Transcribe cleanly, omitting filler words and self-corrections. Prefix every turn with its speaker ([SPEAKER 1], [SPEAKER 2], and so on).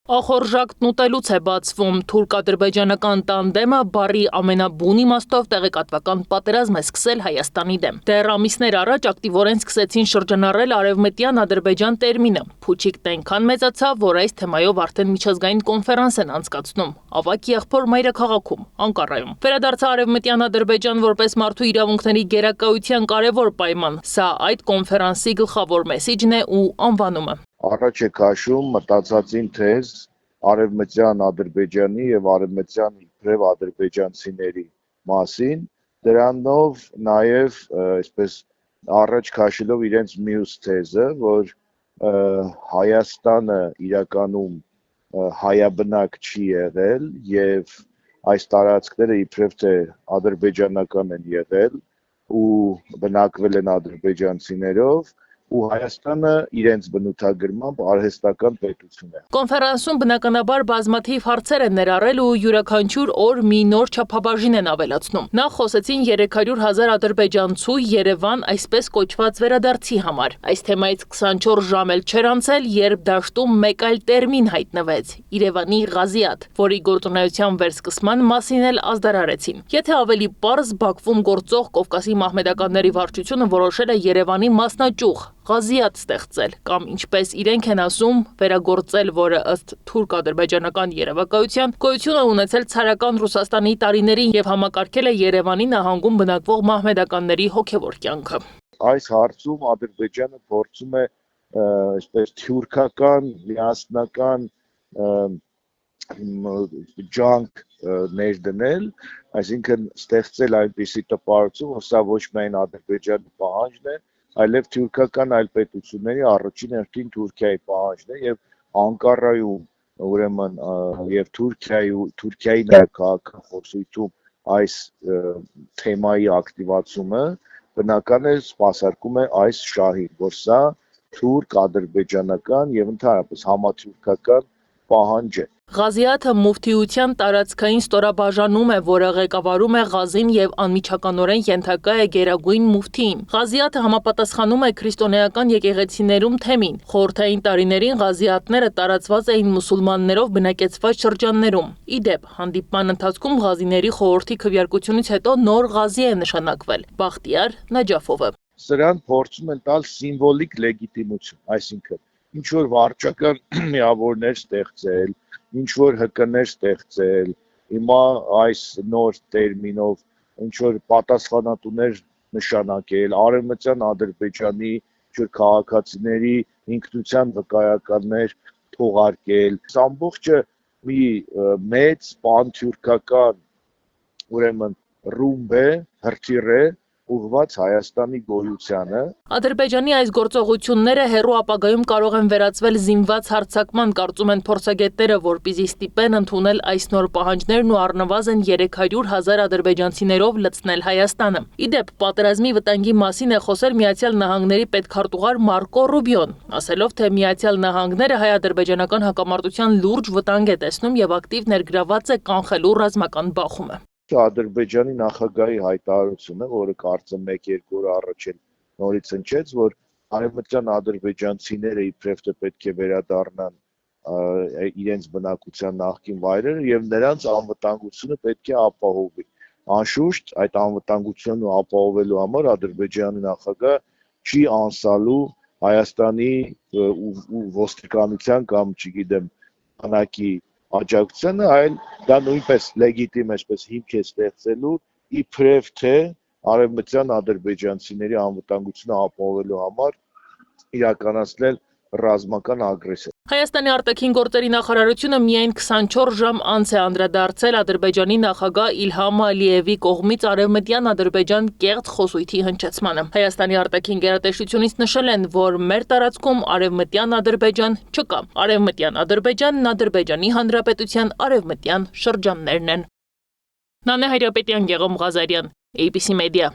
[SPEAKER 1] Ախորժակն ուտելուց է բացվում, թուրք-ադրբեջանական տանդեմը բառի ամենաբուն իմաստով տեղեկատվական պատերազմ է սկսել Հայաստանի դեմ։ Դեռ ամիսներ առաջ ակտիվորեն սկսեցին շրջանառել արևմտյան Ադրբեջան տերմինը։ Փուչիկն այնքան մեծացավ, որ այս թեմայով արդեն միջազգային կոնֆերանս են անցկացնում ավագ եղբոր մայրաքաղաքում, Անկարայում։ Վերադարձա արևմտյան Ադրբեջան որպես մարդու իրավունքների գերակայության կարևոր պայման։ Սա այդ կոնֆերանսի գլխավոր մեսիջն է ու անվանումը։
[SPEAKER 2] Առաջ է քաշում մտածածին թեզ արևմտյան Ադրբեջանի եւ արևմտյան իբրև ադրբեջանցիների մասին, դրանով նաեւ այսպես առաջ քաշելով իրենց մյուս թեզը, որ Հայաստանը իրականում հայաբնակ չի եղել եւ այս տարածքները իբրև թե ադրբեջանական են եղել ու բնակվել են ադրբեջանցիներով ու Հայաստանը իրենց բնութագրմամբ արհեստական պետություն է։
[SPEAKER 1] Կոնֆերանսում բնականաբար բազմաթիվ հարցեր են ներառել ու յուրաքանչյուր օր մի նոր չափաբաժին են ավելացնում։ Նախ խոսեցին 300,000 ադրբեջանցու Երևան այսպես կոչված վերադարձի համար։ Այս թեմայից 24 ժամ էլ չէր անցել, երբ դաշտում մեկ այլ տերմին հայտնվեց՝ Երևանի Ղազիաթ, որի գործունեության վերսկսման մասին էլ ազդարարեցին։ Եթե ավելի պարզ Բաքվում գործող Կովկասի մահմեդականների վարչությունը որոշել է Երևանի մասնաճյուղ Ղազիաթ ստեղծել կամ ինչպես իրենք են ասում, վերագործել, որը ըստ թուրք-ադրբեջանական երևակայության գոյություն է ունեցել ցարական Ռուսաստանի տարիներին եւ համակարգել է Երևանի նահանգում բնակվող մահմեդականների հոգեվոր կյանքը։
[SPEAKER 2] Այս հարցում Ադրբեջանը փորձում է այսպես թյուրքական, միասնական ջանք ներդնել, այսինքն ստեղծել այնպիսի տպավորություն, որ սա ոչ միայն Ադրբեջանի պահանջն է, այլև թյուրքական այլ պետությունների առաջին հերթին Թուրքիայի պահանջն է եւ Անկարայում ուրեմն եւ Թուրքիայի նաեւ քաղաքախոսույթում այս թեմայի ակտիվացումը բնական է սպասարկում է այս շահին, որ սա թուրք-ադրբեջանական եւ ընդհանրապես համաթյուրքական պահանջ է։
[SPEAKER 1] Ղազիաթը մուֆթիության տարածքային ստորաբաժանում է, որը ղեկավարում է Ղազին եւ անմիջականորեն ենթակա է Գերագույն մուֆթիին։ Ղազիաթը համապատասխանում է քրիստոնեական եկեղեցիներում թեմին։ Խորհրդային տարիներին ղազիաթները տարածված էին մուսուլմաններով բնակեցված շրջաններում։ Ի դեպ, հանդիպման ընթացքում Ղազիների խորհրդի քվեարկությունից հետո նոր Ղազի է նշանակվել՝ Բախտիար Նաջաֆովը։
[SPEAKER 2] Սրան փորձում են տալ սիմվոլիկ լեգիտիմություն, այսինքն ինչ որ վարչական միավորներ ստեղծել, ինչ որ ՀԿ-ներ ստեղծել, հիմա այս նոր տերմինով ինչ որ պատասխանատուներ նշանակել, արևմտյան Ադրբեջանի ինչ որ քաղաքացիների ինքնության վկայականներ թողարկել։ Ամբողջը մի մեծ պանթյուրքական ուրեմն ռումբ է, հրթիռ է ուղղված Հայաստանի գոյությանը։
[SPEAKER 1] Ադրբեջանի այս գործողությունները հեռու ապագայում կարող են վերածվել զինված հարձակման, կարծում են փորձագետները, որպեսզի ստիպեն ընդունել այս նոր պահանջներն ու առնվազն 300,000 ադրբեջանցիներով լցնել Հայաստանը։ Ի դեպ, պատերազմի վտանգի մասին է խոսել Միացյալ Նահանգների պետքարտուղար Մարկո Ռուբիոն, ասելով, թե Միացյալ Նահանգները հայ-ադրբեջանական հակամարտության լուրջ վտանգ է տեսնում եւ ակտիվ ներգրաված է կանխելու ռազմական բախումը։
[SPEAKER 2] Ադրբեջանի նախագահի հայտարարությունը, որը կարծեմ 1-2 օր առաջ էլ նորից հնչեց, որ արևմտյան ադրբեջանցիները իբրև թե պետք է վերադառնան իրենց բնակության նախկին վայրերը եւ նրանց անվտանգությունը պետք է ապահովի։ Անշուշտ այդ անվտանգությունը ապահովելու համար Ադրբեջանի նախագահ չի անսալու Հայաստանի ոստիկանության կամ, չգիտեմ, բանակի աջակցությունը, այլ դա նույնպես լեգիտիմ այսպես հիմք է ստեղծելու իբրև թե արևմտյան ադրբեջանցիների անվտանգությունը ապահովելու համար իրականացնել ռազմական ագրեսիա։
[SPEAKER 1] Հայաստանի արտաքին գործերի նախարարությունը միայն 24 ժամ անց է անդրադարձել Ադրբեջանի նախագահ Իլհամ Ալիևի կողմից արևմտյան Ադրբեջան կեղծ խոսույթի հնչեցմանը։ Հայաստանի արտաքին գերատեսչությունից նշել են, որ մեր տարածքում արևմտյան Ադրբեջան չկա։ Արևմտյան Ադրբեջանն Ադրբեջանի Հանրապետության արևմտյան շրջաններն են։ Նանե Հայրապետյան, Գեղամ Ղազարյան, ABC Media։